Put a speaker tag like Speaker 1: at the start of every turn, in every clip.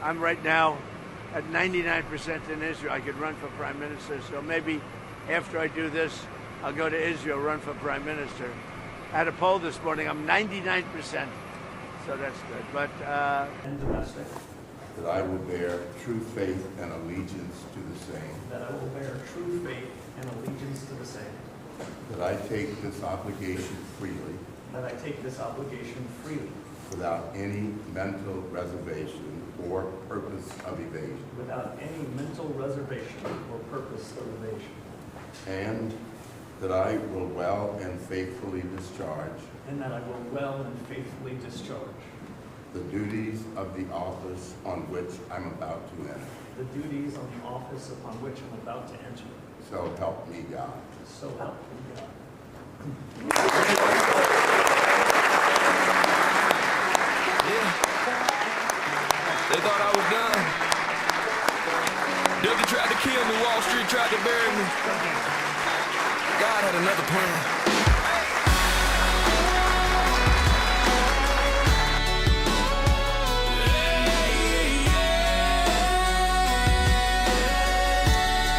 Speaker 1: I'm right now at 99% in Israel. I could run for prime minister. So maybe after I do this, I'll go to Israel, run for prime minister. I had a poll this morning. I'm 99%. So that's good. But
Speaker 2: and domestic.
Speaker 3: That I will bear true faith and allegiance to the same.
Speaker 2: That I will bear true faith and allegiance to the same.
Speaker 3: That I take this obligation freely.
Speaker 2: That I take this obligation freely.
Speaker 3: Without any mental reservation or purpose of evasion.
Speaker 2: Without any mental reservation or purpose of evasion.
Speaker 3: And that I will well and faithfully discharge.
Speaker 2: And that I will well and faithfully discharge.
Speaker 3: The duties of the office on which I'm about to enter.
Speaker 2: The duties of the office upon which I'm about to enter.
Speaker 3: So help me God.
Speaker 2: So help me God.
Speaker 4: Yeah. They thought I was done. Dougie tried to kill me. Wallstreet tried to bury me. God had another plan.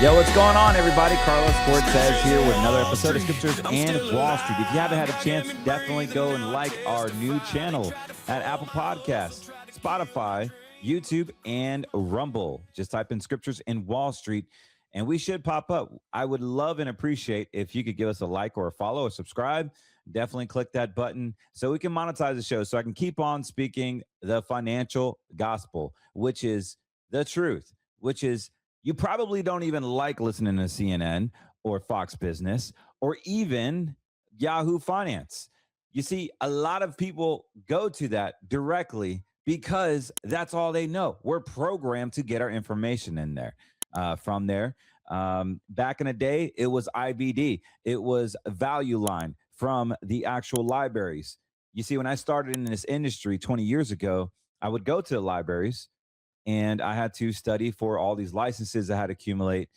Speaker 5: Yo, what's going on, everybody? Carlos Cortez here with another episode of Scriptures and Wall Street. If you haven't had a chance, definitely go and like our new channel at Apple Podcasts, Spotify, YouTube, and Rumble. Just type in Scriptures and Wall Street, and we should pop up. I would love and appreciate if you could give us a like or a follow or subscribe. Definitely click that button so we can monetize the show, so I can keep on speaking the financial gospel, which is the truth, which is you probably don't even like listening to CNN or Fox Business or even Yahoo Finance. You see, a lot of people go to that directly because that's all they know. We're programmed to get our information in there, from there. Back in the day, it was IBD. It was Value Line from the actual libraries. You see, when I started in this industry 20 years ago, I would go to the libraries, and I had to study for all these licenses I had to accumulate.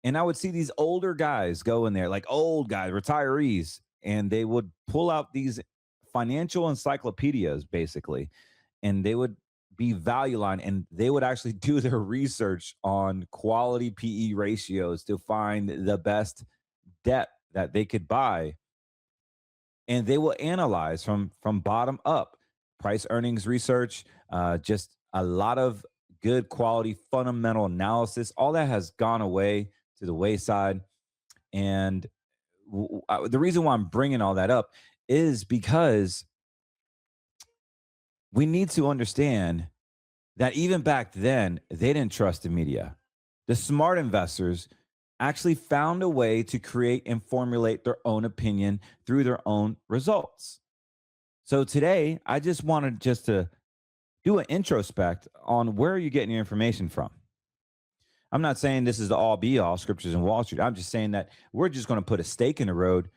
Speaker 5: And I would see these older guys go in there, like old guys, retirees, and they would pull out these financial encyclopedias, basically, and they would be Value Line, and they would actually do their research on quality PE ratios to find the best debt that they could buy. And they will analyze from bottom up, price earnings research, just a lot of good quality fundamental analysis. All that has gone away to the wayside. And the reason why I'm bringing all that up is because we need to understand that even back then, they didn't trust the media. The smart investors actually found a way to create and formulate their own opinion through their own results. So today, I just wanted to do an introspect on where you're getting your information from. I'm not saying this is the all be all Scriptures and Wall Street. I'm just saying that we're just going to put a stake in the road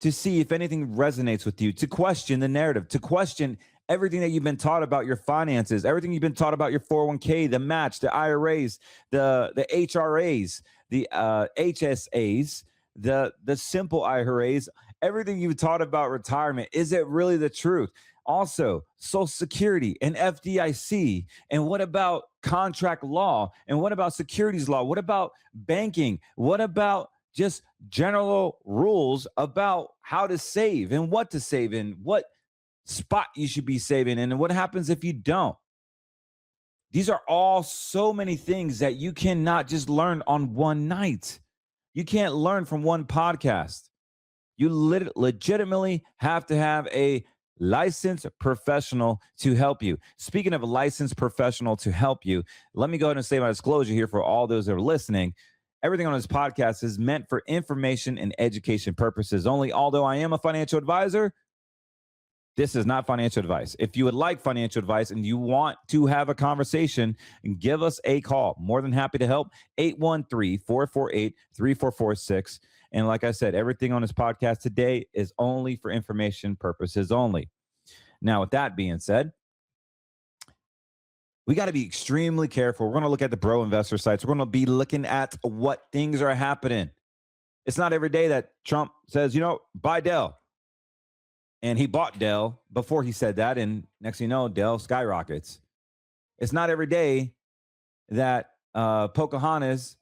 Speaker 5: to see if anything resonates with you, to question the narrative, to question everything that you've been taught about your finances, everything you've been taught about your 401k, the match, the IRAs, the HRAs, the HSAs, the simple IRAs, everything you've taught about retirement. Is it really the truth? Also, Social Security and FDIC. And what about contract law? And what about securities law? What about banking? What about just general rules about how to save and what to save in, what spot you should be saving in, and what happens if you don't? These are all so many things that you cannot just learn on one night. You can't learn from one podcast. You legitimately have to have a licensed professional to help you. Speaking of a licensed professional to help you, let me go ahead and say my disclosure here for all those that are listening. Everything on this podcast is meant for information and education purposes only. Although I am a financial advisor, this is not financial advice. If you would like financial advice and you want to have a conversation, give us a call. More than happy to help. 813-448-3446. And like I said, everything on this podcast today is only for information purposes only. Now, with that being said, we got to be extremely careful. We're going to look at the bro investor sites. We're going to be looking at what things are happening. It's not every day that Trump says, buy Dell. And he bought Dell before he said that. And next thing you know, Dell skyrockets. It's not every day that Pocahontas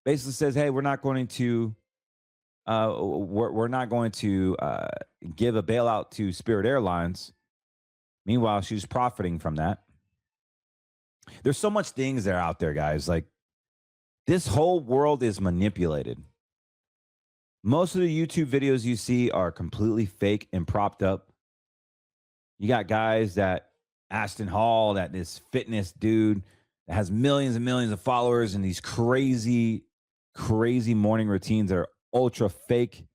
Speaker 5: basically says, "Hey, we're not going to give a bailout to Spirit Airlines." Meanwhile, she's profiting from that. There's so much things that are out there, guys. Like, this whole world is manipulated. Most of the YouTube videos you see are completely fake and propped up. You got guys that Ashton Hall, that this fitness dude that has millions and millions of followers, and these crazy morning routines that are ultra fake.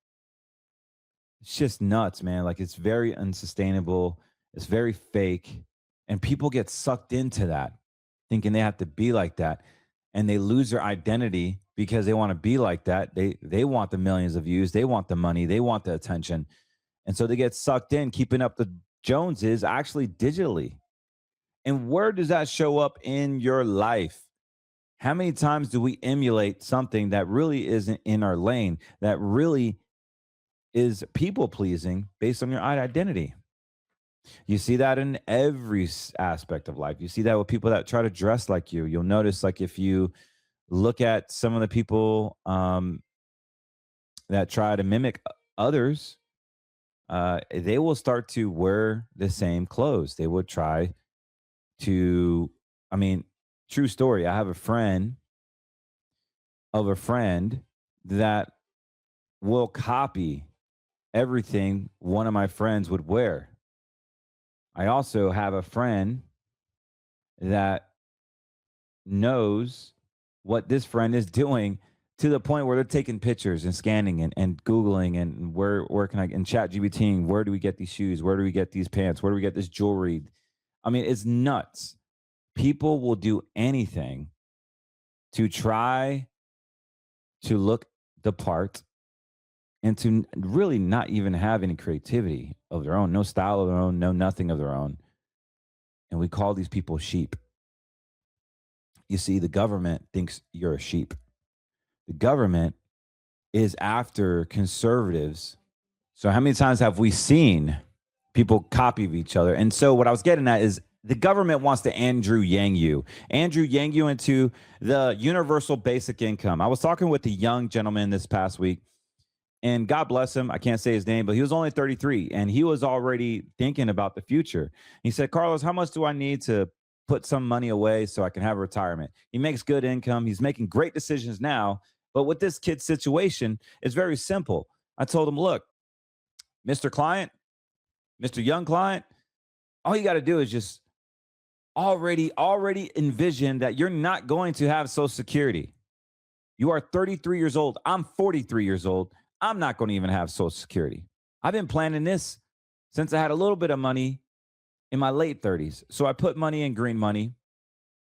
Speaker 5: It's just nuts, man. Like, it's very unsustainable. It's very fake. And people get sucked into that, thinking they have to be like that. And they lose their identity because they want to be like that. They want the millions of views. They want the money. They want the attention. And so they get sucked in, keeping up the Joneses, actually digitally. And where does that show up in your life? How many times do we emulate something that really isn't in our lane, that really is people pleasing based on your identity? You see that in every aspect of life. You see that with people that try to dress like you. You'll notice, like, if you look at some of the people that try to mimic others, they will start to wear the same clothes. They would try to, true story. I have a friend of a friend that will copy everything one of my friends would wear. I also have a friend that knows what this friend is doing, to the point where they're taking pictures and scanning and Googling and where can I, and ChatGPTing, where do we get these shoes? Where do we get these pants? Where do we get this jewelry? It's nuts. People will do anything to try to look the part and to really not even have any creativity of their own, no style of their own, no nothing of their own. And we call these people sheep. You see, the government thinks you're a sheep. The government is after conservatives. So how many times have we seen people copy of each other? And so what I was getting at is, the government wants to Andrew Yang you into the universal basic income. I was talking with a young gentleman this past week, and God bless him, I can't say his name, but he was only 33, and he was already thinking about the future. He said, "Carlos, how much do I need to put some money away so I can have a retirement?" He makes good income. He's making great decisions now. But with this kid's situation, it's very simple. I told him, look, Mr. Client, Mr. Young Client, all you got to do is just already envision that you're not going to have Social Security. You are 33 years old. I'm 43 years old. I'm not going to even have Social Security. I've been planning this since I had a little bit of money in my late 30s. So I put money in green money.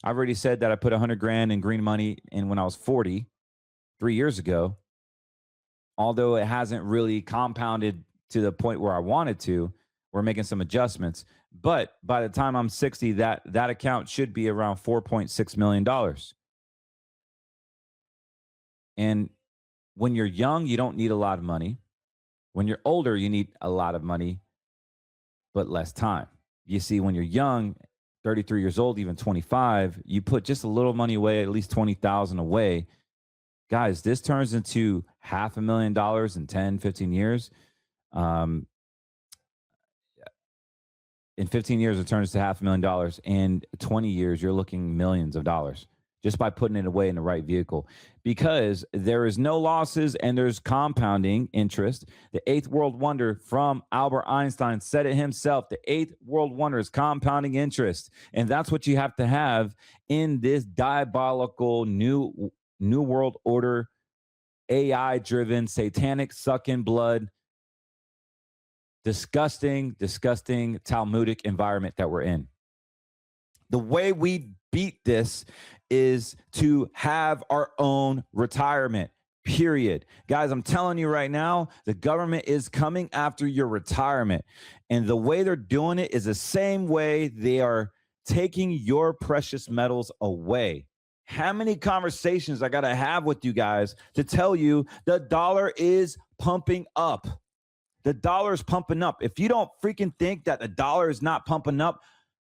Speaker 5: I've already said that I put 100 grand in green money in when I was 40, 3 years ago. Although it hasn't really compounded to the point where I wanted to, we're making some adjustments. But by the time I'm 60, that account should be around $4.6 million. And when you're young, you don't need a lot of money. When you're older, you need a lot of money, but less time. You see, when you're young, 33 years old, even 25, you put just a little money away, at least 20,000 away. Guys, this turns into $500,000 in 10, 15 years. In 15 years, it turns to $500,000. In 20 years, you're looking millions of dollars just by putting it away in the right vehicle, because there is no losses and there's compounding interest. The eighth world wonder from Albert Einstein said it himself. The eighth world wonder is compounding interest. And that's what you have to have in this diabolical new world order, AI-driven, satanic, sucking blood, disgusting Talmudic environment that we're in. The way we beat this is to have our own retirement, period. Guys, I'm telling you right now, the government is coming after your retirement. And the way they're doing it is the same way they are taking your precious metals away. How many conversations I got to have with you guys to tell you the dollar is pumping up? The dollar is pumping up. If you don't freaking think that the dollar is not pumping up,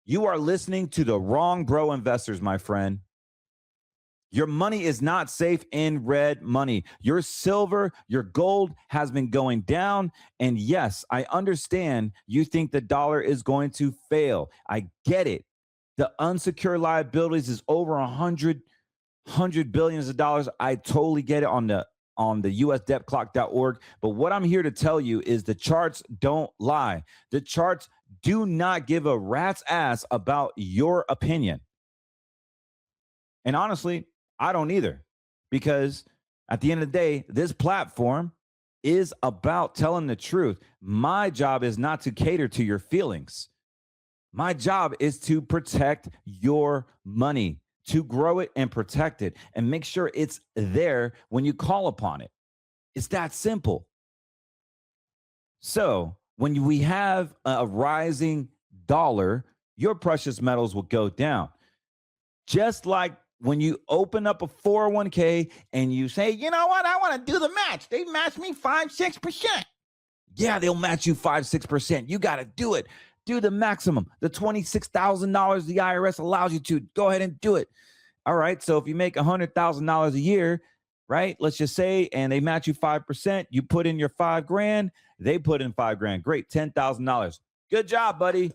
Speaker 5: You are listening to the wrong bro investors, my friend. Your money is not safe in red money. Your silver, your gold has been going down. And yes, I understand you think the dollar is going to fail. I get it. The unsecured liabilities is over 100 billions of dollars. I totally get it on the usdebtclock.org. But what I'm here to tell you is the charts don't lie. The charts do not give a rat's ass about your opinion. And honestly, I don't either, because at the end of the day, this platform is about telling the truth. My job is not to cater to your feelings. My job is to protect your money, to grow it and protect it, and make sure it's there when you call upon it. It's that simple. So when we have a rising dollar, your precious metals will go down. Just like when you open up a 401k and you say, you know what, I want to do the match. They match me 5-6%. Yeah, they'll match you 5-6%. You got to do it. Do the maximum. The $26,000 the IRS allows you to. Go ahead and do it. All right. So if you make $100,000 a year, right? Let's just say, and they match you 5%. You put in your $5,000. They put in $5,000. Great. $10,000. Good job, buddy.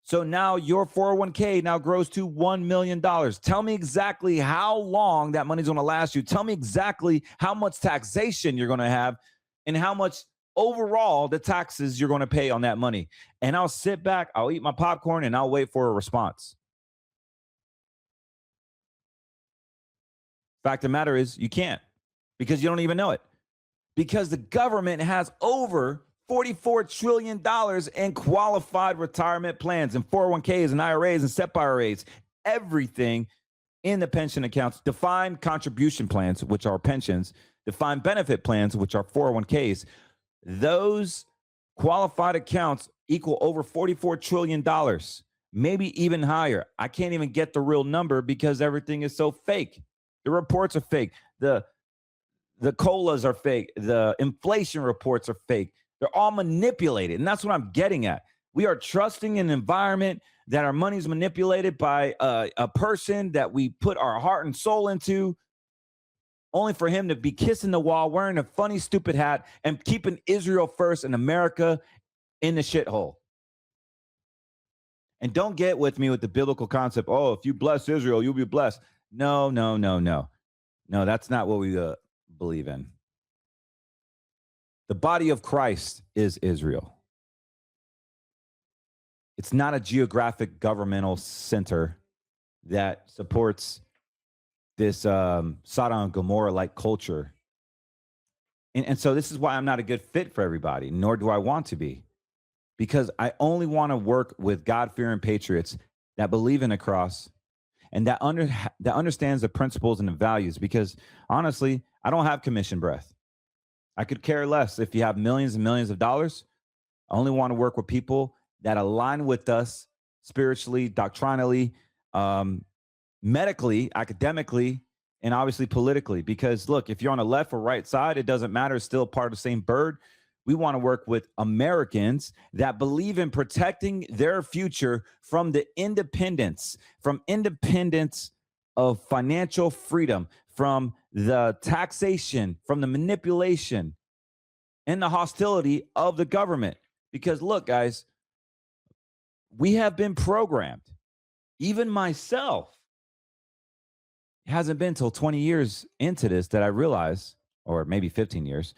Speaker 5: So now your 401k now grows to $1 million. Tell me exactly how long that money's going to last you. Tell me exactly how much taxation you're going to have and how much overall the taxes you're going to pay on that money. And I'll sit back, I'll eat my popcorn, and I'll wait for a response. Fact of the matter is you can't, because you don't even know it. Because the government has over $44 trillion in qualified retirement plans and 401ks and IRAs and SEP IRAs, everything in the pension accounts, defined contribution plans, which are pensions, defined benefit plans, which are 401ks. Those qualified accounts equal over $44 trillion, maybe even higher. I can't even get the real number because everything is so fake. The reports are fake. The COLAs are fake. The inflation reports are fake. They're all manipulated. And that's what I'm getting at. We are trusting an environment that our money's manipulated by a person that we put our heart and soul into, only for him to be kissing the wall, wearing a funny, stupid hat, and keeping Israel first and America in the shithole. And don't get with me with the biblical concept, oh, if you bless Israel, you'll be blessed. No. No, that's not what we believe in. The body of Christ is Israel. It's not a geographic governmental center that supports this Sodom and Gomorrah-like culture. And so this is why I'm not a good fit for everybody, nor do I want to be. Because I only want to work with God-fearing patriots that believe in the cross and that understands the principles and the values. Because honestly, I don't have commission breath. I could care less if you have millions and millions of dollars. I only want to work with people that align with us spiritually, doctrinally, medically, academically, and obviously politically. Because look, if you're on the left or right side, it doesn't matter. It's still part of the same bird. We want to work with Americans that believe in protecting their future from the independence of financial freedom, from the taxation, from the manipulation, and the hostility of the government. Because look, guys, we have been programmed. Even myself, it hasn't been until 20 years into this that I realized, or maybe 15 years,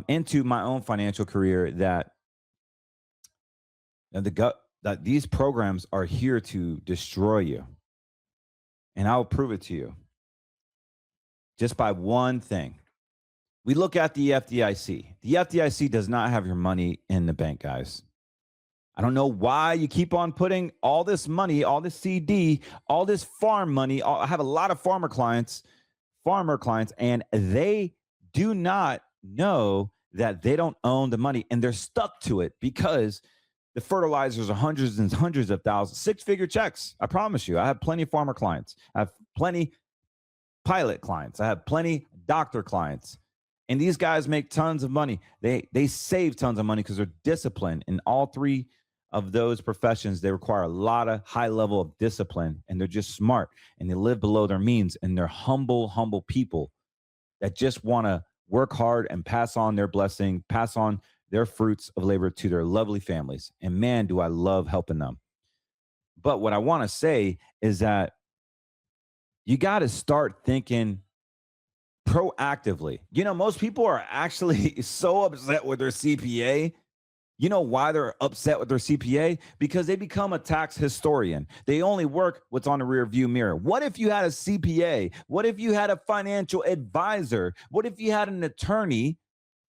Speaker 5: into my own financial career, that these programs are here to destroy you. And I'll prove it to you just by one thing. We look at the FDIC. The FDIC does not have your money in the bank, guys. I don't know why you keep on putting all this money, all this CD, all this farm money. I have a lot of farmer clients, and they do not know that they don't own the money, and they're stuck to it because the fertilizers are hundreds and hundreds of thousands, six-figure checks. I promise you. I have plenty of farmer clients. I have plenty pilot clients. I have plenty doctor clients. And these guys make tons of money. They save tons of money because they're disciplined in all three of those professions, they require a lot of high level of discipline, and they're just smart, and they live below their means, and they're humble people that just want to work hard and pass on their blessing, pass on their fruits of labor to their lovely families. And man, do I love helping them. But what I want to say is that you got to start thinking proactively. Most people are actually so upset with their CPA. You know why they're upset with their CPA? Because they become a tax historian. They only work what's on the rear view mirror. What if you had a CPA? What if you had a financial advisor? What if you had an attorney?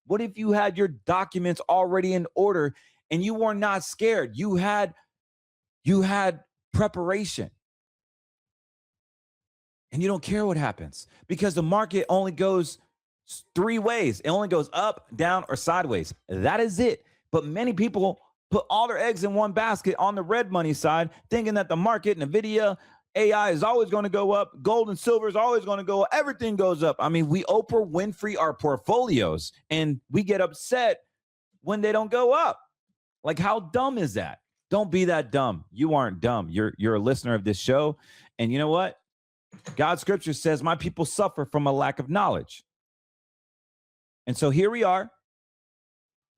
Speaker 5: What if you had your documents already in order and you were not scared? You had preparation. And you don't care what happens because the market only goes three ways. It only goes up, down, or sideways. That is it. But many people put all their eggs in one basket on the red money side, thinking that the market, NVIDIA, AI is always going to go up. Gold and silver is always going to go up. Everything goes up. I mean, we Oprah Winfrey our portfolios, and we get upset when they don't go up. Like, how dumb is that? Don't be that dumb. You aren't dumb. You're a listener of this show. And you know what? God's scripture says, my people suffer from a lack of knowledge. And so here we are.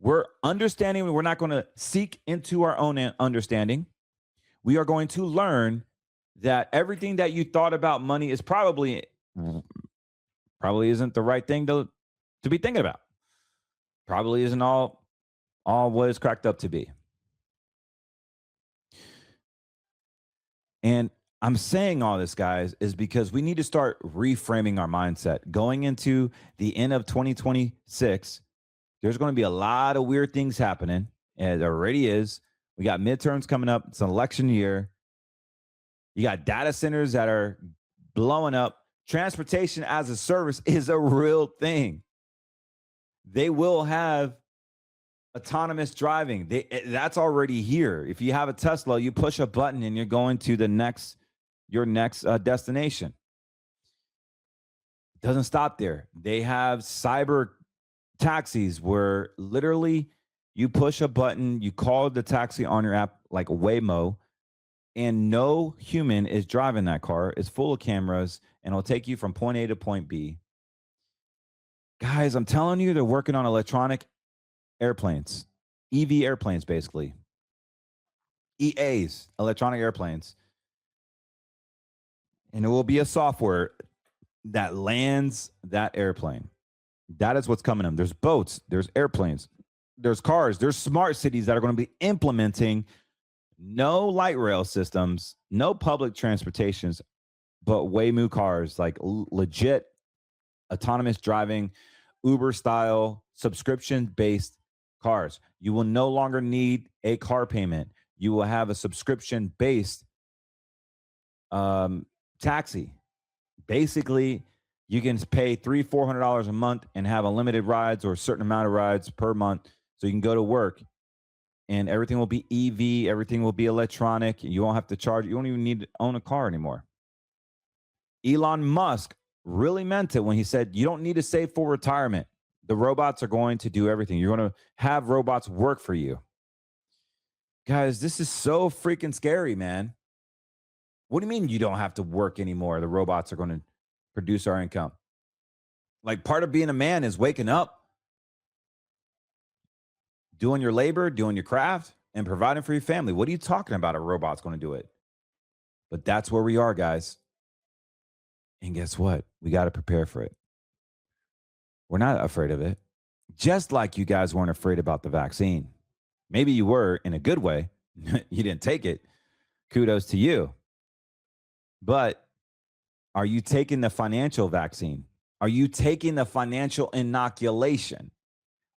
Speaker 5: We're understanding. We're not going to seek into our own understanding. We are going to learn that everything that you thought about money is probably isn't the right thing to be thinking about. Probably isn't all what it's cracked up to be. And I'm saying all this, guys, is because we need to start reframing our mindset. Going into the end of 2026, there's going to be a lot of weird things happening, and it already is. We got midterms coming up. It's an election year. You got data centers that are blowing up. Transportation as a service is a real thing. They will have autonomous driving. That's already here. If you have a Tesla, you push a button and you're going to your next destination. It doesn't stop there. They have cyber taxis where literally you push a button, you call the taxi on your app like Waymo, and no human is driving that car. It's full of cameras, and it'll take you from point A to point B. Guys, I'm telling you, they're working on electronic airplanes, EV airplanes, basically. EAs, electronic airplanes. And it will be a software that lands that airplane. That is what's coming up. There's boats, there's airplanes, there's cars, there's smart cities that are going to be implementing no light rail systems, no public transportations, but Waymo cars, like legit autonomous driving, Uber style, subscription-based cars. You will no longer need a car payment. You will have a subscription-based taxi. Basically, you can pay $300-$400 a month and have unlimited rides or a certain amount of rides per month. So you can go to work and everything will be EV. Everything will be electronic. You won't have to charge. You don't even need to own a car anymore. Elon Musk really meant it when he said, you don't need to save for retirement. The robots are going to do everything. You're going to have robots work for you. Guys, this is so freaking scary, man. What do you mean you don't have to work anymore? The robots are going to produce our income. Like, part of being a man is waking up, doing your labor, doing your craft, and providing for your family. What are you talking about? A robot's going to do it. But that's where we are, guys. And guess what? We got to prepare for it. We're not afraid of it. Just like you guys weren't afraid about the vaccine. Maybe you were in a good way. You didn't take it. Kudos to you. But are you taking the financial vaccine? Are you taking the financial inoculation?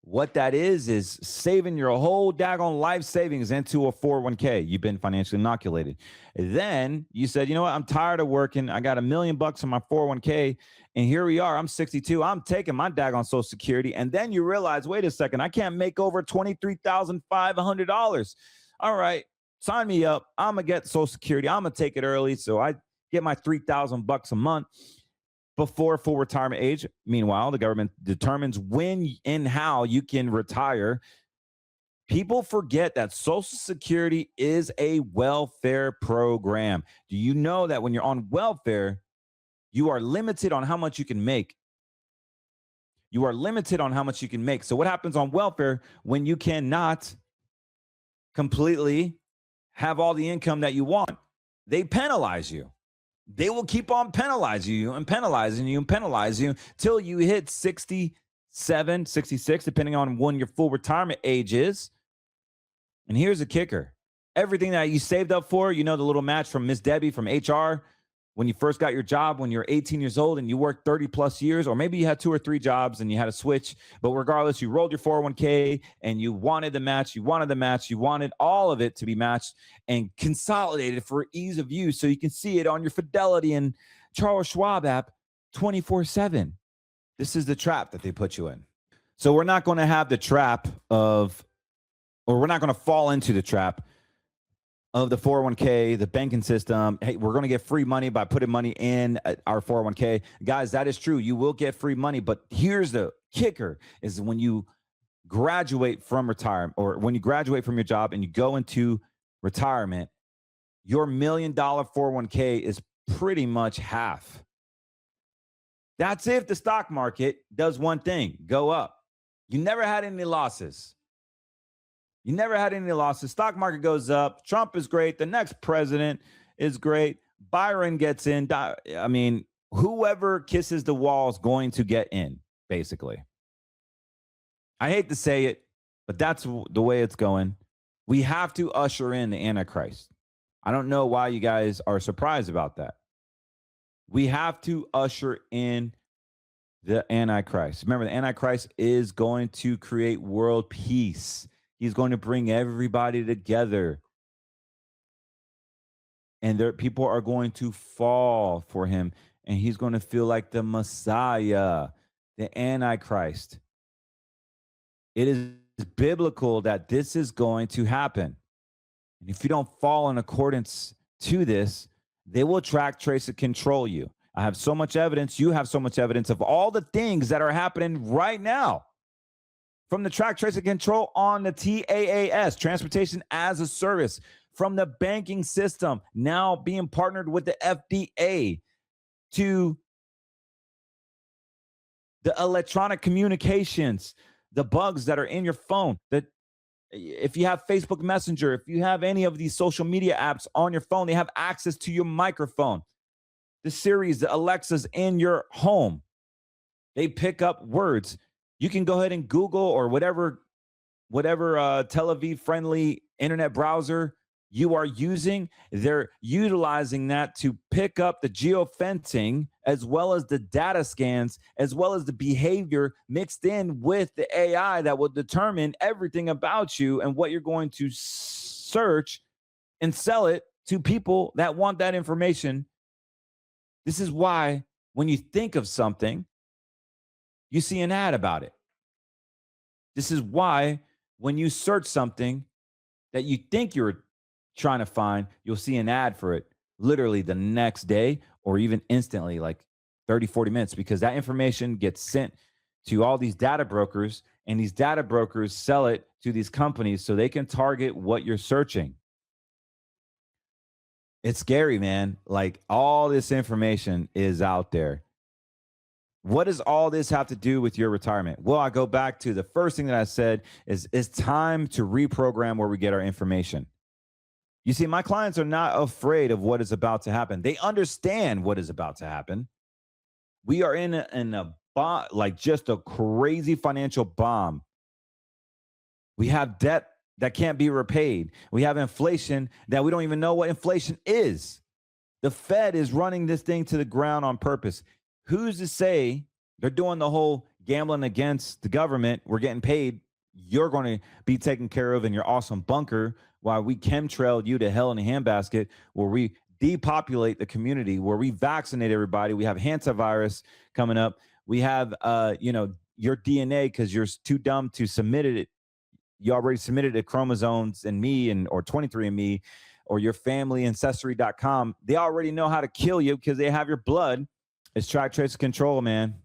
Speaker 5: What that is saving your whole daggone life savings into a 401k. You've been financially inoculated. Then you said, you know what? I'm tired of working. I got $1 million in my 401k. And here we are. I'm 62. I'm taking my daggone Social Security. And then you realize, wait a second, I can't make over $23,500. All right, sign me up. I'm going to get Social Security. I'm going to take it early. So I get my $3,000 a month before full retirement age. Meanwhile, the government determines when and how you can retire. People forget that Social Security is a welfare program. Do you know that when you're on welfare, you are limited on how much you can make? You are limited on how much you can make. So what happens on welfare when you cannot completely have all the income that you want? They penalize you. They will keep on penalizing you and penalizing you and penalizing you till you hit 67, 66, depending on when your full retirement age is. And here's the kicker. Everything that you saved up for, you know, the little match from Miss Debbie from HR, when you first got your job, when you're 18 years old and you worked 30 plus years, or maybe you had 2 or 3 jobs and you had to switch. But regardless, you rolled your 401k and you wanted the match, you wanted all of it to be matched and consolidated for ease of use so you can see it on your Fidelity and Charles Schwab app 24/7. This is the trap that they put you in. So we're not going to have the trap of, or we're not going to fall into the trap of the 401k, the banking system. Hey, we're going to get free money by putting money in our 401k. Guys, that is true. You will get free money. But here's the kicker is when you graduate from retirement, or when you graduate from your job and you go into retirement, your $1 million 401k is pretty much half. That's if the stock market does one thing, go up. You never had any losses. You never had any losses. Stock market goes up. Trump is great. The next president is great. Byron gets in. I mean, whoever kisses the wall is going to get in, basically. I hate to say it, but that's the way it's going. We have to usher in the Antichrist. I don't know why you guys are surprised about that. We have to usher in the Antichrist. Remember, the Antichrist is going to create world peace. He's going to bring everybody together. And people are going to fall for him. And he's going to feel like the Messiah, the Antichrist. It is biblical that this is going to happen. And if you don't fall in accordance to this, they will track, trace, and control you. I have so much evidence. You have so much evidence of all the things that are happening right now. From the track, trace, and control on the TAAS, Transportation as a Service, from the banking system, now being partnered with the FDA, to the electronic communications, the bugs that are in your phone, that if you have Facebook Messenger, if you have any of these social media apps on your phone, they have access to your microphone. The Siris, the Alexas in your home, they pick up words. You can go ahead and Google or whatever Tel Aviv-friendly internet browser you are using. They're utilizing that to pick up the geofencing as well as the data scans, as well as the behavior mixed in with the AI that will determine everything about you and what you're going to search and sell it to people that want that information. This is why when you think of something, you see an ad about it. This is why when you search something that you think you're trying to find, you'll see an ad for it literally the next day or even instantly, like 30, 40 minutes, because that information gets sent to all these data brokers, and these data brokers sell it to these companies so they can target what you're searching. It's scary, man. Like, all this information is out there. What does all this have to do with your retirement? Well, I go back to the first thing that I said is it's time to reprogram where we get our information. You see, my clients are not afraid of what is about to happen. They understand what is about to happen. We are in a bomb, like just a crazy financial bomb. We have debt that can't be repaid. We have inflation that we don't even know what inflation is. The Fed is running this thing to the ground on purpose. Who's to say they're doing the whole gambling against the government? We're getting paid. You're going to be taken care of in your awesome bunker while we chemtrail you to hell in a handbasket, where we depopulate the community, where we vaccinate everybody. We have hantavirus coming up. We have, your DNA, because you're too dumb to submit it. You already submitted it, chromosomes and me or 23andMe or your family ancestry.com. They already know how to kill you because they have your blood. It's track, trace, control, man.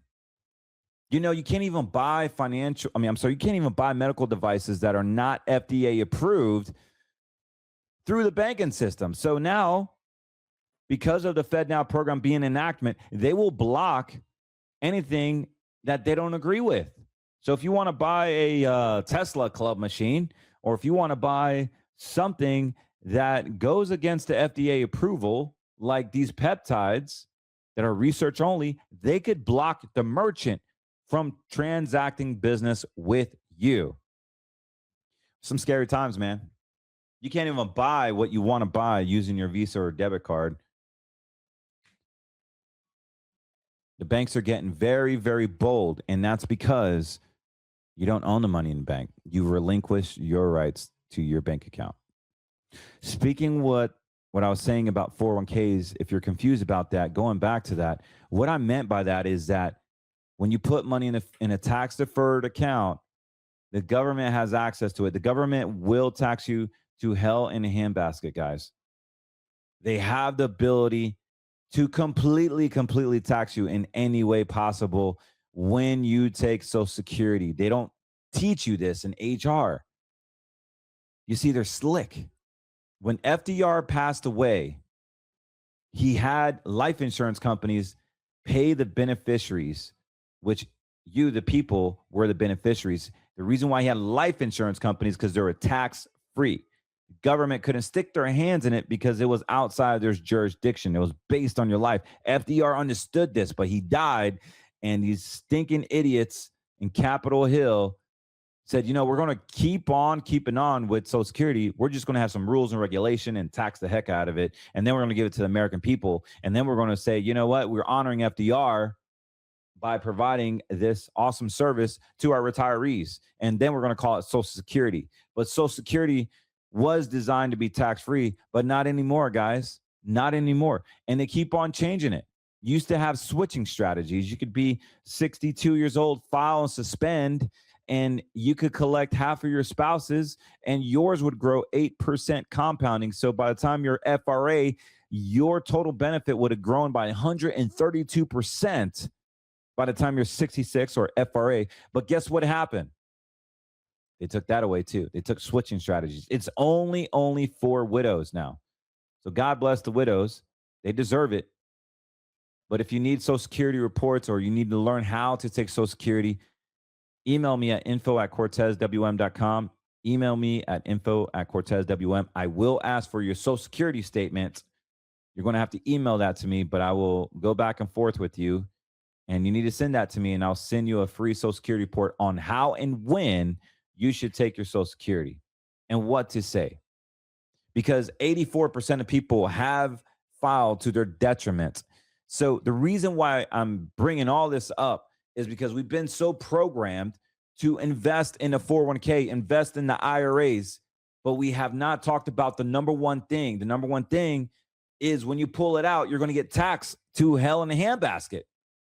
Speaker 5: You know, you can't even buy you can't even buy medical devices that are not FDA approved through the banking system. So now, because of the FedNow program being enactment, they will block anything that they don't agree with. So if you want to buy a Tesla club machine, or if you want to buy something that goes against the FDA approval, like these peptides that are research only, they could block the merchant from transacting business with you. Some scary times, man. You can't even buy what you want to buy using your Visa or debit card. The banks are getting very, very bold, and that's because you don't own the money in the bank. You relinquish your rights to your bank account. Speaking what I was saying about 401ks, if you're confused about that, going back to that, what I meant by that is that when you put money in a tax-deferred account, the government has access to it. The government will tax you to hell in a handbasket, guys. They have the ability to completely tax you in any way possible when you take Social Security. They don't teach you this in HR. You see, they're slick. When FDR passed away, he had life insurance companies pay the beneficiaries, which you, the people, were the beneficiaries. The reason why he had life insurance companies because they were tax-free. Government couldn't stick their hands in it because it was outside their jurisdiction. It was based on your life. FDR understood this, but he died, and these stinking idiots in Capitol Hill said, you know, we're going to keep on keeping on with Social Security. We're just going to have some rules and regulation and tax the heck out of it. And then we're going to give it to the American people. And then we're going to say, you know what? We're honoring FDR by providing this awesome service to our retirees. And then we're going to call it Social Security. But Social Security was designed to be tax-free, but not anymore, guys. Not anymore. And they keep on changing it. Used to have switching strategies. You could be 62 years old, file and suspend, and you could collect half of your spouse's, and yours would grow 8% compounding. So by the time you're FRA, your total benefit would have grown by 132% by the time you're 66 or FRA. But guess what happened? They took that away too. They took switching strategies. It's only for widows now. So God bless the widows. They deserve it. But if you need Social Security reports, or you need to learn how to take Social Security, email me at info@cortezwm.com. Email me at info@cortezwm. I will ask for your Social Security statement. You're going to have to email that to me, but I will go back and forth with you. And you need to send that to me, and I'll send you a free Social Security report on how and when you should take your Social Security and what to say. Because 84% of people have filed to their detriment. So the reason why I'm bringing all this up is because we've been so programmed to invest in a 401k, invest in the IRAs, but we have not talked about the number one thing. The number one thing is when you pull it out, you're going to get taxed to hell in a handbasket.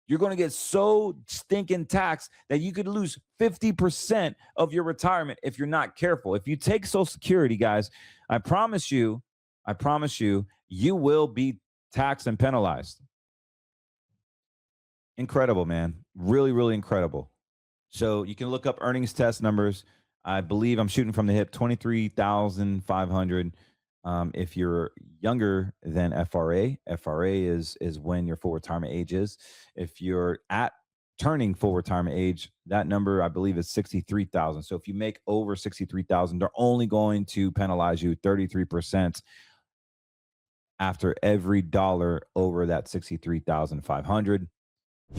Speaker 5: You're going to get so stinking taxed that you could lose 50% of your retirement if you're not careful. If you take Social Security, guys, I promise you, you will be taxed and penalized. Incredible, man. Really, really incredible. So you can look up earnings test numbers. I believe I'm shooting from the hip, 23,500. If you're younger than FRA is when your full retirement age is. If you're at turning full retirement age, that number I believe is 63,000. So if you make over 63,000, they're only going to penalize you 33% after every dollar over that 63,500.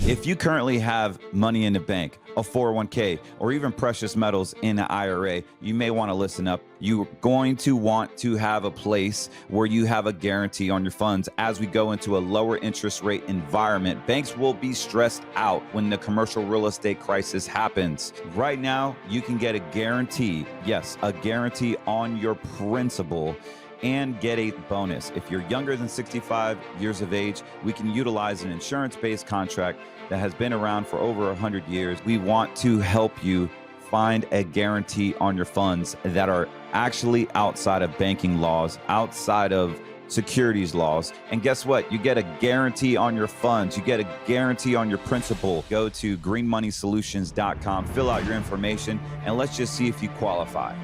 Speaker 5: If you currently have money in the bank, a 401k, or even precious metals in an IRA, you may want to listen up. You're going to want to have a place where you have a guarantee on your funds. As we go into a lower interest rate environment, banks will be stressed out when the commercial real estate crisis happens. Right now, you can get a guarantee, yes, a guarantee on your principal, and get a bonus. If you're younger than 65 years of age, we can utilize an insurance-based contract that has been around for over 100 years. We want to help you find a guarantee on your funds that are actually outside of banking laws, outside of securities laws. And guess what? You get a guarantee on your funds. You get a guarantee on your principal. Go to greenmoneysolutions.com, fill out your information, and let's just see if you qualify.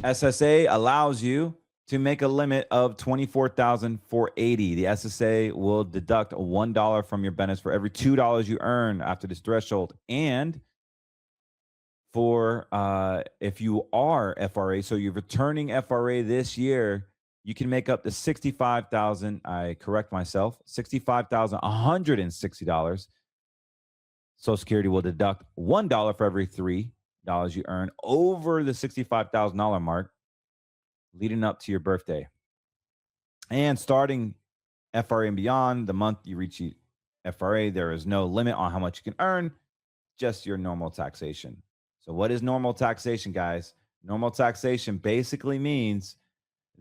Speaker 5: SSA allows you to make a limit of $24,480. The SSA will deduct $1 from your benefits for every $2 you earn after this threshold. And for if you are FRA, so you're returning FRA this year, you can make up to $65,000. I correct myself, $65,160. Social Security will deduct $1 for every $3 you earn over the $65,000 mark leading up to your birthday. And starting FRA and beyond, the month you reach FRA, there is no limit on how much you can earn, just your normal taxation. So what is normal taxation, guys? Normal taxation basically means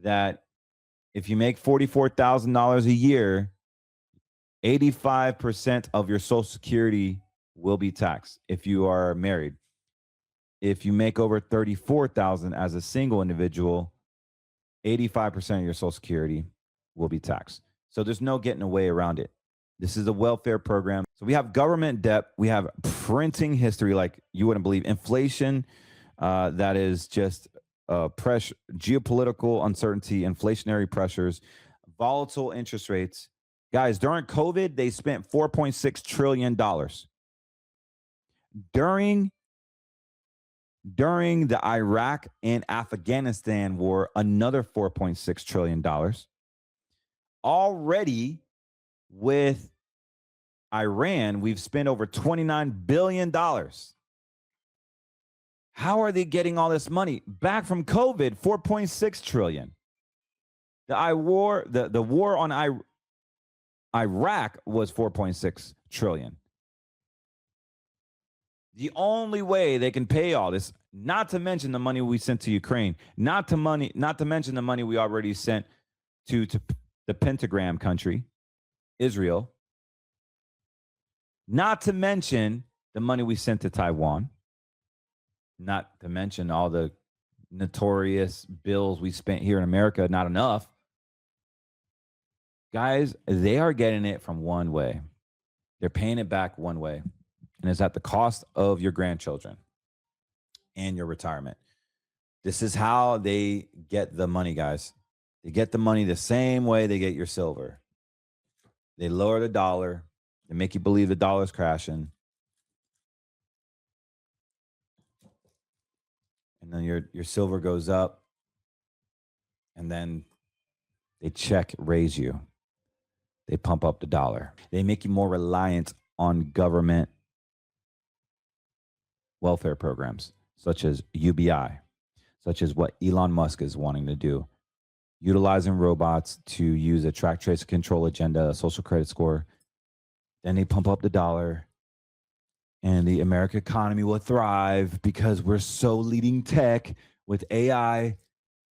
Speaker 5: that if you make $44,000 a year, 85% of your Social Security will be taxed if you are married. If you make over $34,000 as a single individual, 85% of your Social Security will be taxed. So there's no getting away around it. This is a welfare program. So we have government debt. We have printing history like you wouldn't believe. Inflation, that is just pressure, geopolitical uncertainty, inflationary pressures, volatile interest rates. Guys, during COVID, they spent $4.6 trillion. During the Iraq and Afghanistan war, another $4.6 trillion. Already with Iran, we've spent over $29 billion. How are they getting all this money? Back from COVID, $4.6 trillion. The war on Iraq was $4.6 trillion. The only way they can pay all this, not to mention the money we sent to Ukraine, not to mention the money we already sent to the pentagram country, Israel, not to mention the money we sent to Taiwan, not to mention all the notorious bills we spent here in America, not enough. Guys, they are getting it from one way. They're paying it back one way. And it's at the cost of your grandchildren and your retirement. This is how they get the money, guys. They get the money the same way they get your silver. They lower the dollar. They make you believe the dollar's crashing. And then your silver goes up. And then they raise you. They pump up the dollar. They make you more reliant on government welfare programs, such as UBI, such as what Elon Musk is wanting to do, utilizing robots to use a track, trace, control agenda, a social credit score. Then they pump up the dollar, and the American economy will thrive because we're so leading tech with AI.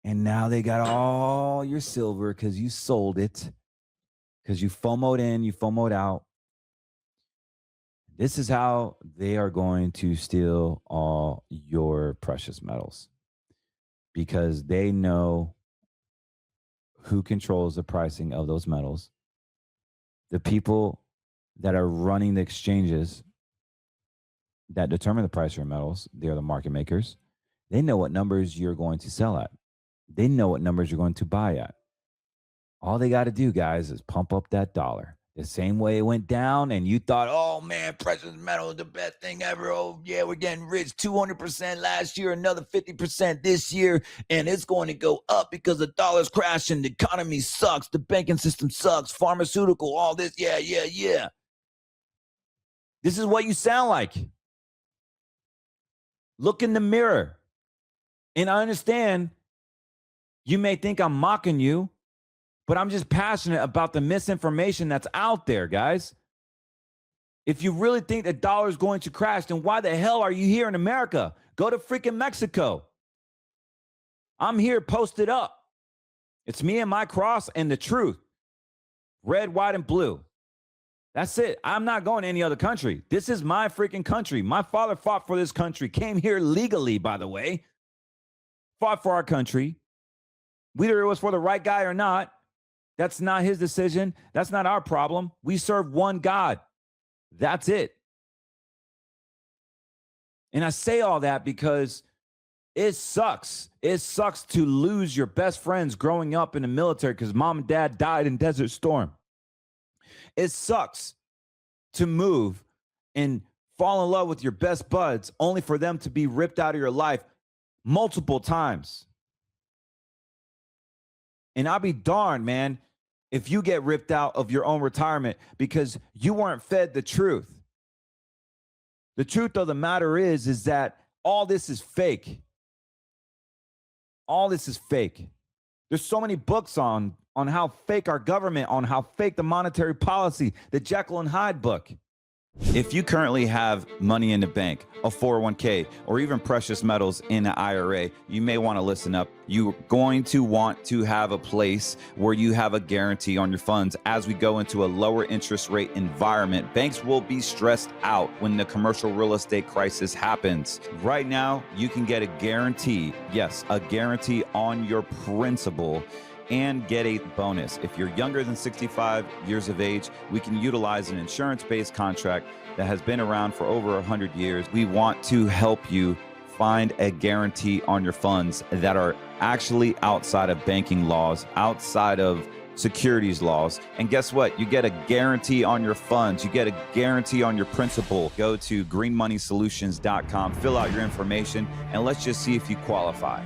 Speaker 5: And now they got all your silver because you sold it, because you FOMO'd in, you FOMO'd out. This is how they are going to steal all your precious metals, because they know who controls the pricing of those metals. The people that are running the exchanges that determine the price of your metals, they're the market makers. They know what numbers you're going to sell at. They know what numbers you're going to buy at. All they got to do, guys, is pump up that dollar. The same way it went down and you thought, oh, man, precious metal is the best thing ever. Oh, yeah, we're getting rich 200% last year, another 50% this year, and it's going to go up because the dollar's crashing, the economy sucks, the banking system sucks, pharmaceutical, all this, yeah. This is what you sound like. Look in the mirror. And I understand you may think I'm mocking you, but I'm just passionate about the misinformation that's out there, guys. If you really think the dollar is going to crash, then why the hell are you here in America? Go to freaking Mexico. I'm here posted up. It's me and my cross and the truth. Red, white, and blue. That's it. I'm not going to any other country. This is my freaking country. My father fought for this country, came here legally, by the way, fought for our country. Whether it was for the right guy or not, that's not his decision. That's not our problem. We serve one God. That's it. And I say all that because it sucks. It sucks to lose your best friends growing up in the military because mom and dad died in Desert Storm. It sucks to move and fall in love with your best buds only for them to be ripped out of your life multiple times. And I'll be darned, man, if you get ripped out of your own retirement because you weren't fed the truth. The truth of the matter is that all this is fake. All this is fake. There's so many books on how fake our government, on how fake the monetary policy, the Jekyll and Hyde book. If you currently have money in the bank, a 401k, or even precious metals in an IRA, you may want to listen up. You're going to want to have a place where you have a guarantee on your funds. As we go into a lower interest rate environment, banks will be stressed out when the commercial real estate crisis happens. Right now, you can get a guarantee, yes, a guarantee on your principal, and get a bonus. If you're younger than 65 years of age, we can utilize an insurance-based contract that has been around for over 100 years. We want to help you find a guarantee on your funds that are actually outside of banking laws, outside of securities laws. And guess what? You get a guarantee on your funds. You get a guarantee on your principal. Go to greenmoneysolutions.com, fill out your information, and let's just see if you qualify.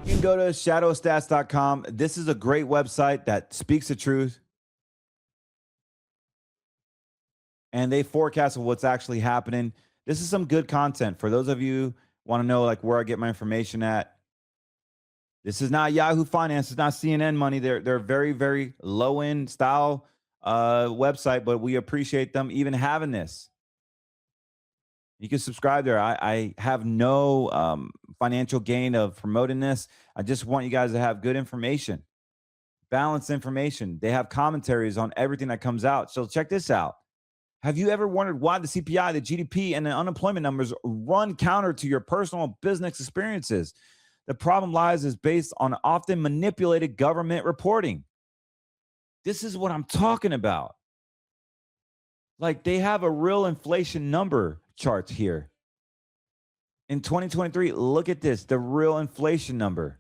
Speaker 5: You can go to shadowstats.com. This is a great website that speaks the truth. And they forecast what's actually happening. This is some good content. For those of you who want to know like where I get my information at. This is not Yahoo Finance. It's not CNN money. They're very, very low-end style website, but we appreciate them even having this. You can subscribe there. I have no financial gain of promoting this. I just want you guys to have good information, balanced information. They have commentaries on everything that comes out. So check this out. Have you ever wondered why the CPI, the GDP, and the unemployment numbers run counter to your personal business experiences? The problem is based on often manipulated government reporting. This is what I'm talking about. Like they have a real inflation number charts here. In 2023, look at this, the real inflation number.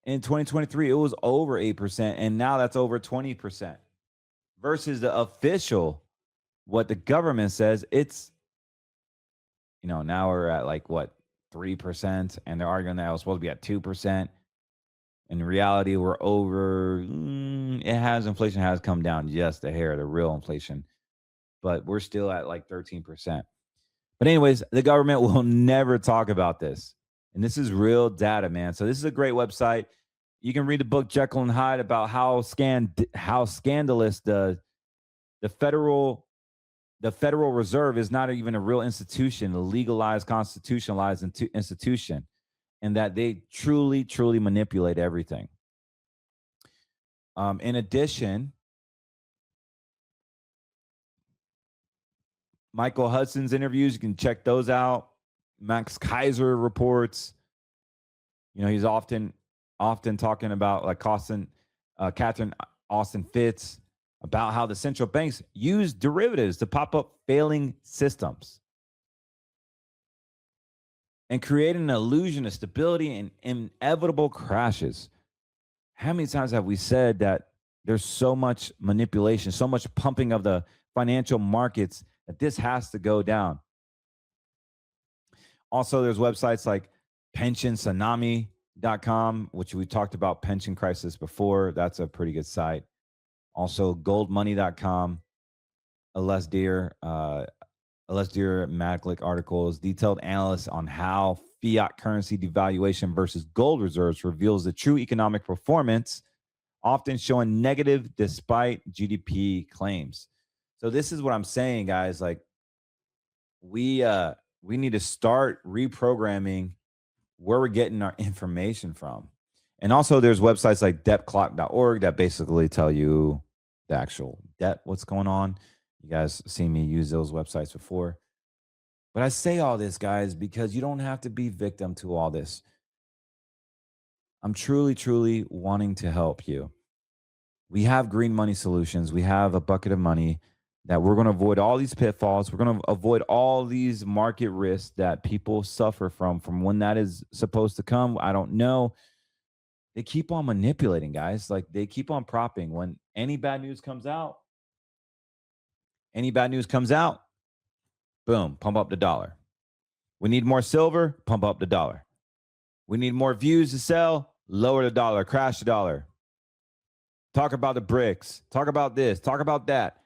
Speaker 5: In 2023, it was over 8%, and now that's over 20%. Versus the official, what the government says, it's, now we're at like, 3%, and they're arguing that it was supposed to be at 2%. In reality, we're over, inflation has come down just a hair, the real inflation. But we're still at like 13%. But anyways, the government will never talk about this. And this is real data, man. So this is a great website. You can read the book Jekyll and Hyde about how scandalous the Federal Reserve is not even a real institution, a legalized, constitutionalized institution, and that they truly, truly manipulate everything. In addition, Michael Hudson's interviews, you can check those out. Max Kaiser reports. He's often talking about like Catherine Austin Fitts about how the central banks use derivatives to pop up failing systems and create an illusion of stability and inevitable crashes. How many times have we said that there's so much manipulation, so much pumping of the financial markets that this has to go down? Also, there's websites like pensionsunami.com, which we talked about pension crisis before. That's a pretty good site. Also, goldmoney.com, Alesdir Matlick articles, detailed analysis on how fiat currency devaluation versus gold reserves reveals the true economic performance, often showing negative despite GDP claims. So this is what I'm saying, guys. Like we we need to start reprogramming where we're getting our information from. And also there's websites like debtclock.org that basically tell you the actual debt, what's going on. You guys seen me use those websites before. But I say all this, guys, because you don't have to be victim to all this. I'm truly, truly wanting to help you. We have green money solutions. We have a bucket of money that we're going to avoid all these pitfalls. We're going to avoid all these market risks that people suffer from when that is supposed to come. I don't know. They keep on manipulating, guys. Like they keep on propping. When any bad news comes out, boom, pump up the dollar. We need more silver, pump up the dollar. We need more views to sell, lower the dollar, crash the dollar. Talk about the bricks. Talk about this. Talk about that.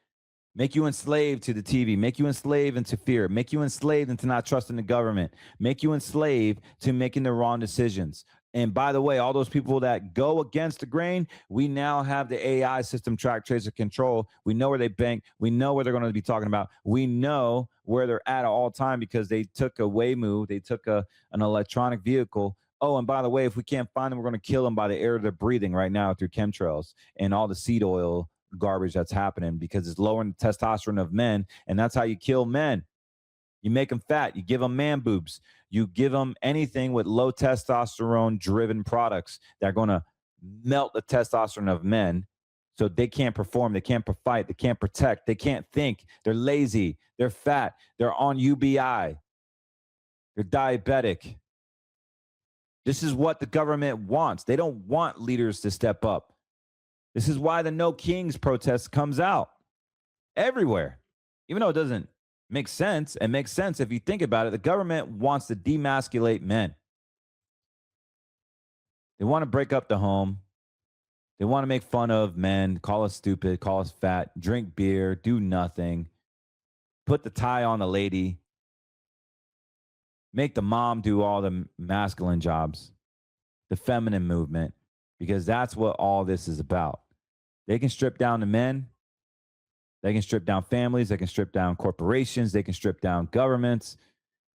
Speaker 5: Make you enslaved to the TV. Make you enslaved into fear. Make you enslaved into not trusting the government. Make you enslaved to making the wrong decisions. And by the way, all those people that go against the grain, we now have the AI system, track, trace, and control. We know where they bank. We know where they're going to be talking about. We know where they're at all time because they took a Waymo. They took an electronic vehicle. Oh, and by the way, if we can't find them, we're going to kill them by the air they're breathing right now through chemtrails and all the seed oil garbage that's happening because it's lowering the testosterone of men. And that's how you kill men. You make them fat. You give them man boobs. You give them anything with low testosterone driven products that are going to melt the testosterone of men so they can't perform. They can't fight. They can't protect. They can't think. They're lazy. They're fat. They're on UBI. They're diabetic. This is what the government wants. They don't want leaders to step up. This is why the No Kings protest comes out everywhere, even though it doesn't make sense. It makes sense if you think about it. The government wants to demasculate men. They want to break up the home. They want to make fun of men, call us stupid, call us fat, drink beer, do nothing, put the tie on the lady, make the mom do all the masculine jobs, the feminine movement, because that's what all this is about. They can strip down the men. They can strip down families. They can strip down corporations. They can strip down governments,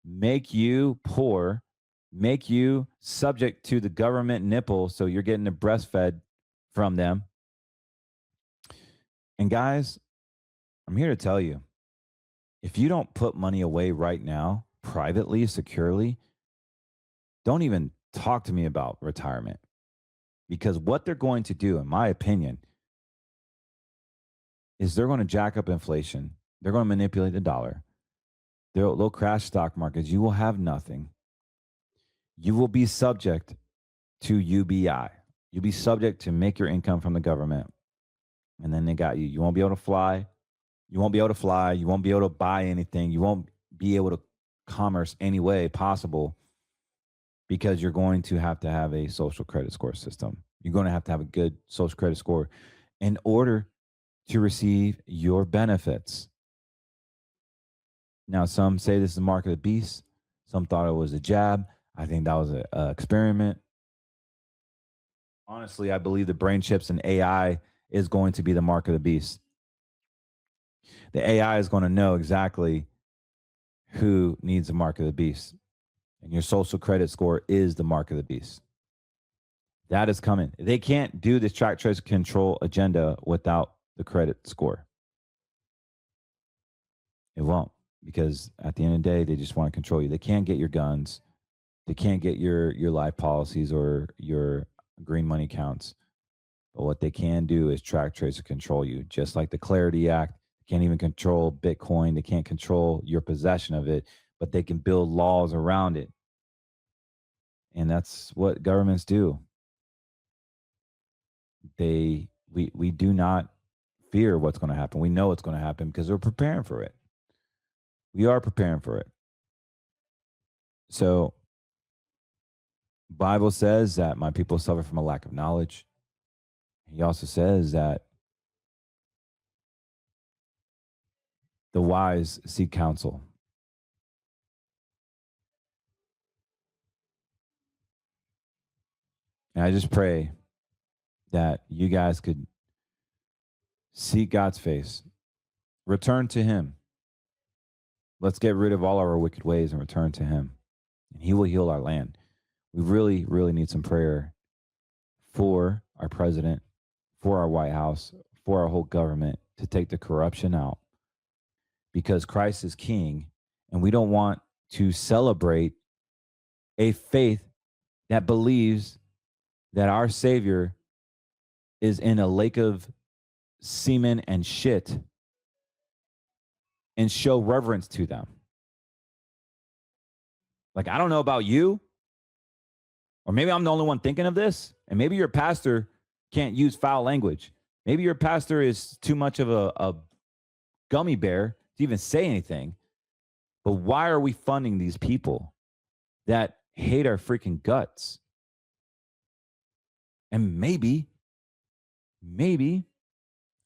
Speaker 5: make you poor, make you subject to the government nipple so you're getting the breastfed from them. And guys, I'm here to tell you, if you don't put money away right now, privately, securely, don't even talk to me about retirement. Because what they're going to do, in my opinion, is they're going to jack up inflation. They're going to manipulate the dollar. They'll crash stock markets. You will have nothing. You will be subject to UBI. You'll be subject to make your income from the government. And then they got you. You won't be able to fly. You won't be able to fly. You won't be able to buy anything. You won't be able to commerce any way possible because you're going to have a social credit score system. You're going to have a good social credit score in order to receive your benefits. Now, some say this is the mark of the beast. Some thought it was a jab. I think that was an experiment. Honestly, I believe the brain chips and AI is going to be the mark of the beast. The AI is going to know exactly who needs the mark of the beast. And your social credit score is the mark of the beast. That is coming. They can't do this track, trace, control agenda without the credit score. It won't, because at the end of the day, they just want to control you. They can't get your guns. They can't get your life policies or your green money accounts. But what they can do is track, trace, and control you. Just like the Clarity Act, they can't even control Bitcoin. They can't control your possession of it, but they can build laws around it. And that's what governments do. We do not fear what's going to happen. We know what's going to happen because we're preparing for it. We are preparing for it. So, Bible says that my people suffer from a lack of knowledge. He also says that the wise seek counsel. And I just pray that you guys could seek God's face, return to Him, Let's get rid of all our wicked ways and return to him, and he will heal our land. We really, really need some prayer for our president, for our White House, for our whole government to take the corruption out, because Christ is king, and we don't want to celebrate a faith that believes that our Savior is in a lake of semen and shit and show reverence to them. Like, I don't know about you, or maybe I'm the only one thinking of this, and maybe your pastor can't use foul language. Maybe your pastor is too much of a gummy bear to even say anything. But why are we funding these people that hate our freaking guts? And maybe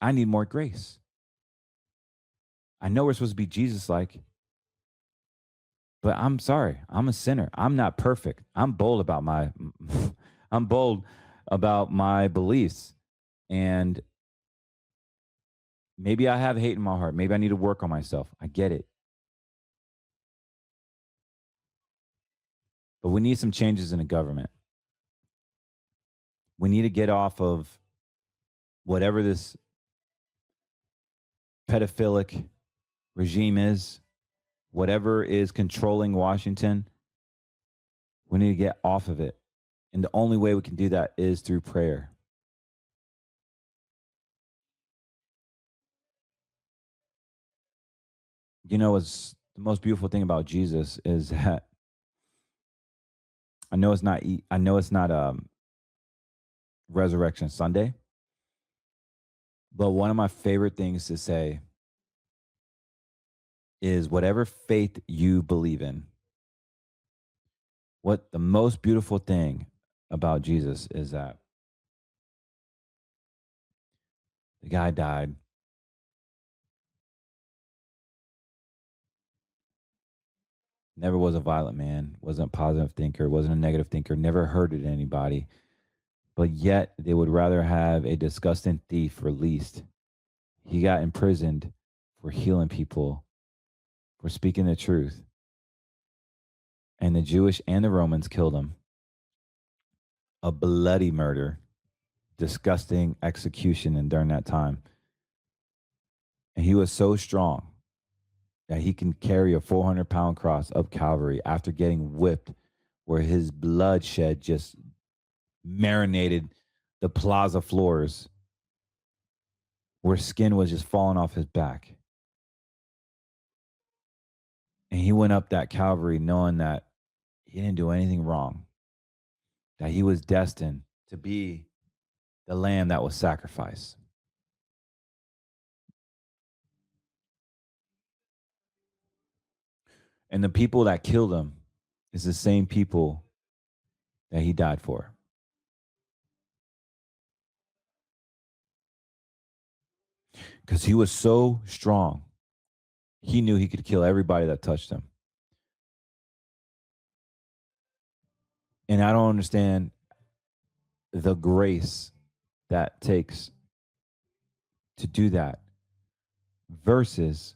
Speaker 5: I need more grace. I know we're supposed to be Jesus-like, but I'm sorry. I'm a sinner. I'm not perfect. I'm bold about my beliefs. And maybe I have hate in my heart. Maybe I need to work on myself. I get it. But we need some changes in the government. We need to get off of whatever this pedophilic regime is, whatever is controlling Washington. We need to get off of it. And the only way we can do that is through prayer. You know, what's the most beautiful thing about Jesus is that I know it's not Resurrection Sunday, but one of my favorite things to say is whatever faith you believe in, what the most beautiful thing about Jesus is that the guy died. Never was a violent man, wasn't a positive thinker, wasn't a negative thinker, never hurted anybody. But yet they would rather have a disgusting thief released. He got imprisoned for healing people, for speaking the truth. And the Jewish and the Romans killed him. A bloody murder, disgusting execution and during that time. And he was so strong that he can carry a 400-pound cross up Calvary after getting whipped, where his bloodshed just marinated the plaza floors, where skin was just falling off his back. And he went up that Calvary knowing that he didn't do anything wrong, that he was destined to be the lamb that was sacrificed. And the people that killed him is the same people that he died for. Because he was so strong, he knew he could kill everybody that touched him. And I don't understand the grace that takes to do that versus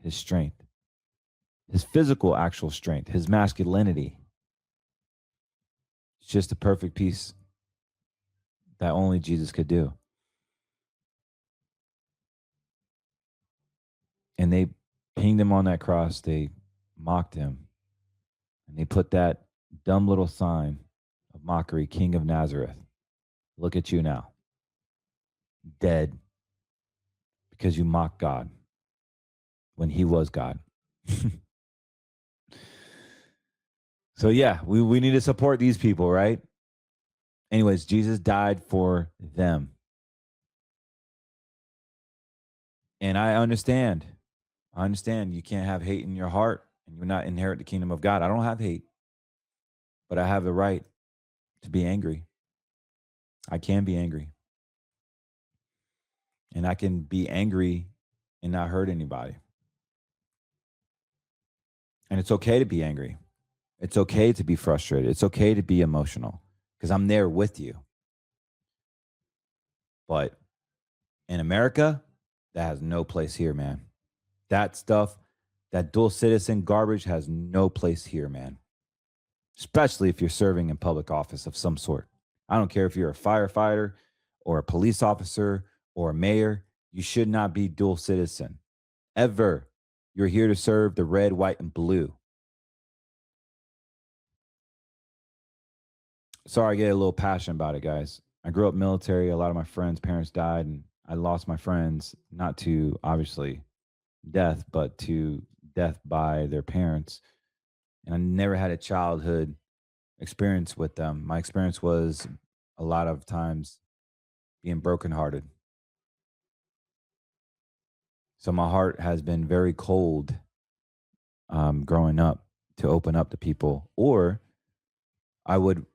Speaker 5: his strength, his physical actual strength, his masculinity. It's just a perfect piece that only Jesus could do. And they pinged him on that cross. They mocked him. And they put that dumb little sign of mockery, King of Nazareth. Look at you now. Dead. Because you mocked God when he was God. So yeah, we need to support these people, right? Anyways, Jesus died for them. And I understand you can't have hate in your heart and you're not inherit the kingdom of God. I don't have hate, but I have the right to be angry. I can be angry. And I can be angry and not hurt anybody. And it's okay to be angry. It's okay to be frustrated. It's okay to be emotional because I'm there with you. But in America, that has no place here, man. That stuff That dual citizen garbage has no place here, man. Especially if you're serving in public office of some sort. I don't care if you're a firefighter or a police officer or a mayor. You should not be dual citizen. Ever. You're here to serve the red, white, and blue. Sorry, I get a little passionate about it, guys. I grew up military. A lot of my friends' parents died, and I lost my friends, not to obviously death, but to death by their parents. And I never had a childhood experience with them. My experience was a lot of times being brokenhearted. So my heart has been very cold growing up to open up to people. Or I would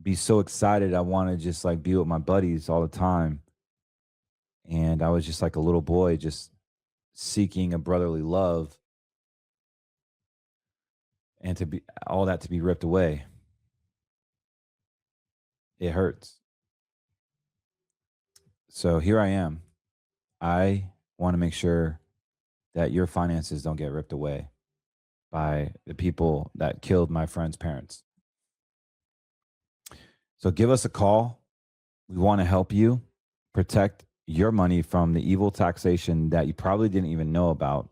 Speaker 5: be so excited. I want to just like be with my buddies all the time. And I was just like a little boy, just seeking a brotherly love, and to be all that to be ripped away. It hurts. So here I am. I want to make sure that your finances don't get ripped away by the people that killed my friend's parents. So give us a call. We want to help you protect your money from the evil taxation that you probably didn't even know about.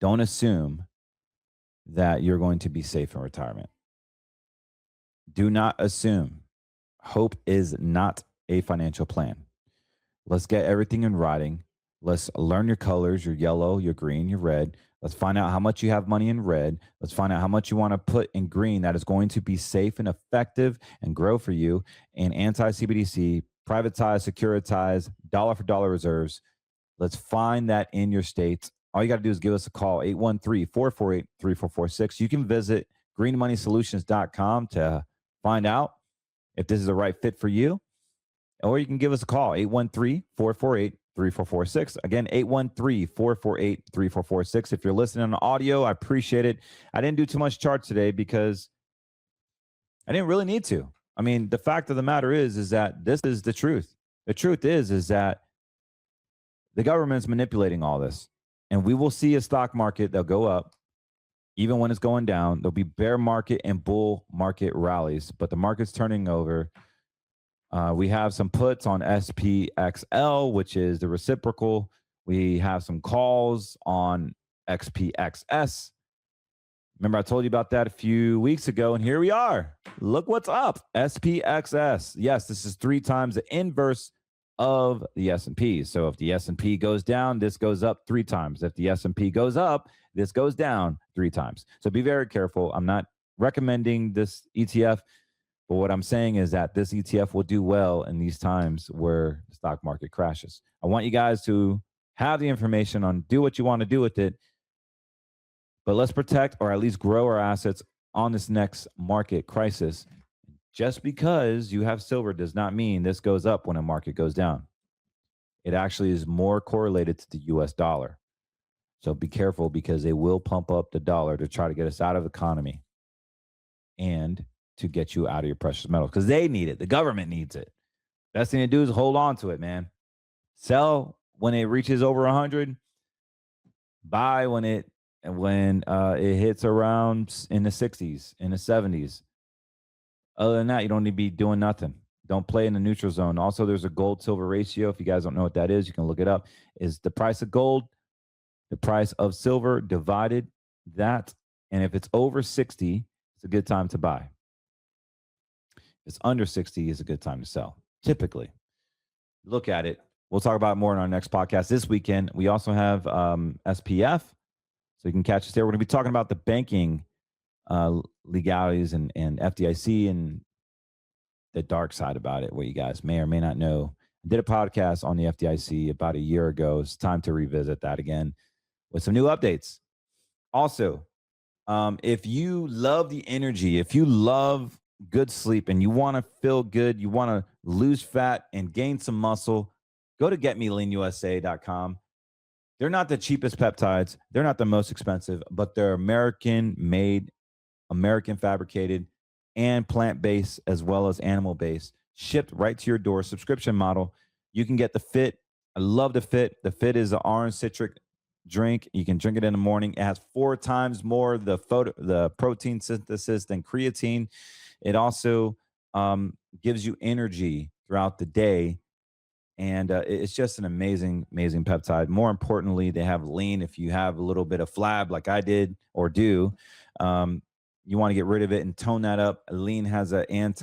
Speaker 5: Don't assume that you're going to be safe in retirement. Do not assume. Hope is not a financial plan. Let's get everything in writing. Let's learn your colors, your yellow, your green, your red. Let's find out how much you have money in red. Let's find out how much you want to put in green that is going to be safe and effective and grow for you in anti-CBDC, privatized, securitized, dollar for dollar reserves. Let's find that in your states. All you got to do is give us a call, 813-448-3446. You can visit greenmoneysolutions.com to find out if this is the right fit for you. Or you can give us a call, 813-448-3446. Again, 813-448-3446. If you're listening on audio, I appreciate it. I didn't do too much charts today because I didn't really need to. I mean, the fact of the matter is that this is the truth. The truth is that the government's manipulating all this. And we will see a stock market that'll go up even when it's going down. There'll be bear market and bull market rallies, but the market's turning over. We have some puts on SPXL, which is the reciprocal. We have some calls on XPXS. Remember, I told you about that a few weeks ago, and here we are. Look what's up, SPXS. Yes, this is 3 times the inverse of the S&P. So if the S&P goes down, this goes up 3 times. If the S&P goes up, this goes down 3 times. So be very careful. I'm not recommending this ETF. But what I'm saying is that this ETF will do well in these times where the stock market crashes. I want you guys to have the information on do what you want to do with it. But let's protect or at least grow our assets on this next market crisis. Just because you have silver does not mean this goes up when a market goes down. It actually is more correlated to the US dollar. So be careful because they will pump up the dollar to try to get us out of the economy and to get you out of your precious metals because they need it. The government needs it. Best thing to do is hold on to it, man. Sell when it reaches over 100. Buy when it hits around in the 60s, in the 70s. Other than that, you don't need to be doing nothing. Don't play in the neutral zone. Also, there's a gold-silver ratio. If you guys don't know what that is, you can look it up. Is the price of gold, the price of silver divided that. And if it's over 60, it's a good time to buy. If it's under 60, is a good time to sell. Typically, look at it. We'll talk about it more in our next podcast this weekend. We also have SPF, so you can catch us there. We're going to be talking about the banking legalities and FDIC and the dark side about it, what you guys may or may not know. I did a podcast on the FDIC about a year ago. It's time to revisit that again with some new updates. Also, if you love the energy, if you love good sleep and you want to feel good, you want to lose fat and gain some muscle, go to getmeleanusa.com. They're not the cheapest peptides. They're not the most expensive, but they're American made, American fabricated, and plant-based as well as animal-based, shipped right to your door, subscription model. You can get the Fit. I love the Fit. The Fit is the orange citric drink. You can drink it in the morning. It has 4 times more the protein synthesis than creatine. It also gives you energy throughout the day. And it's just an amazing, amazing peptide. More importantly, they have lean. If you have a little bit of flab like I did or do, you want to get rid of it and tone that up. Lean has an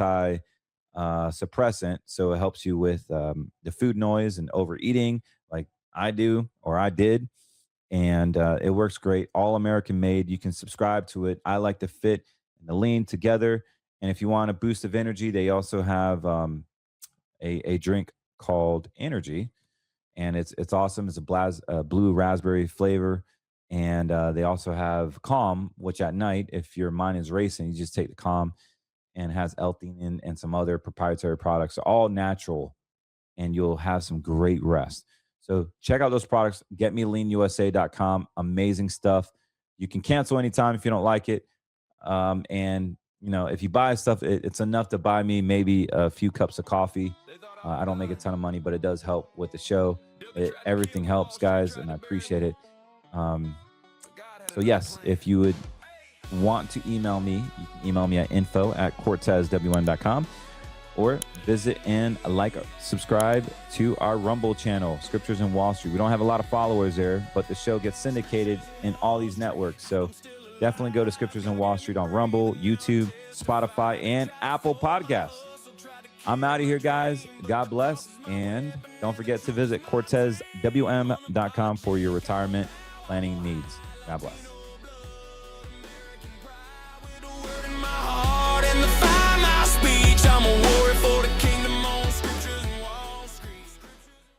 Speaker 5: suppressant, so it helps you with the food noise and overeating like I do or I did. And it works great. All American made. You can subscribe to it. I like the fit and the lean together. And if you want a boost of energy, they also have a drink called Energy, and it's awesome. It's a blue raspberry flavor, and they also have Calm, which at night, if your mind is racing, you just take the Calm, and has L-theanine and some other proprietary products, all natural, and you'll have some great rest. So check out those products. GetMeLeanUSA.com. Amazing stuff. You can cancel anytime if you don't like it, and if you buy stuff, it's enough to buy me maybe a few cups of coffee. I don't make a ton of money, but it does help with the show. Everything helps, guys, and I appreciate it. So yes, if you would want to email me, you can email me at info@cortezwn.com, or visit and subscribe to our Rumble channel, Scriptures in Wall Street. We don't have a lot of followers there, but the show gets syndicated in all these networks. So definitely go to Scriptures in Wall Street on Rumble, YouTube, Spotify, and Apple Podcasts. I'm out of here, guys. God bless. And don't forget to visit CortezWM.com for your retirement planning needs. God bless.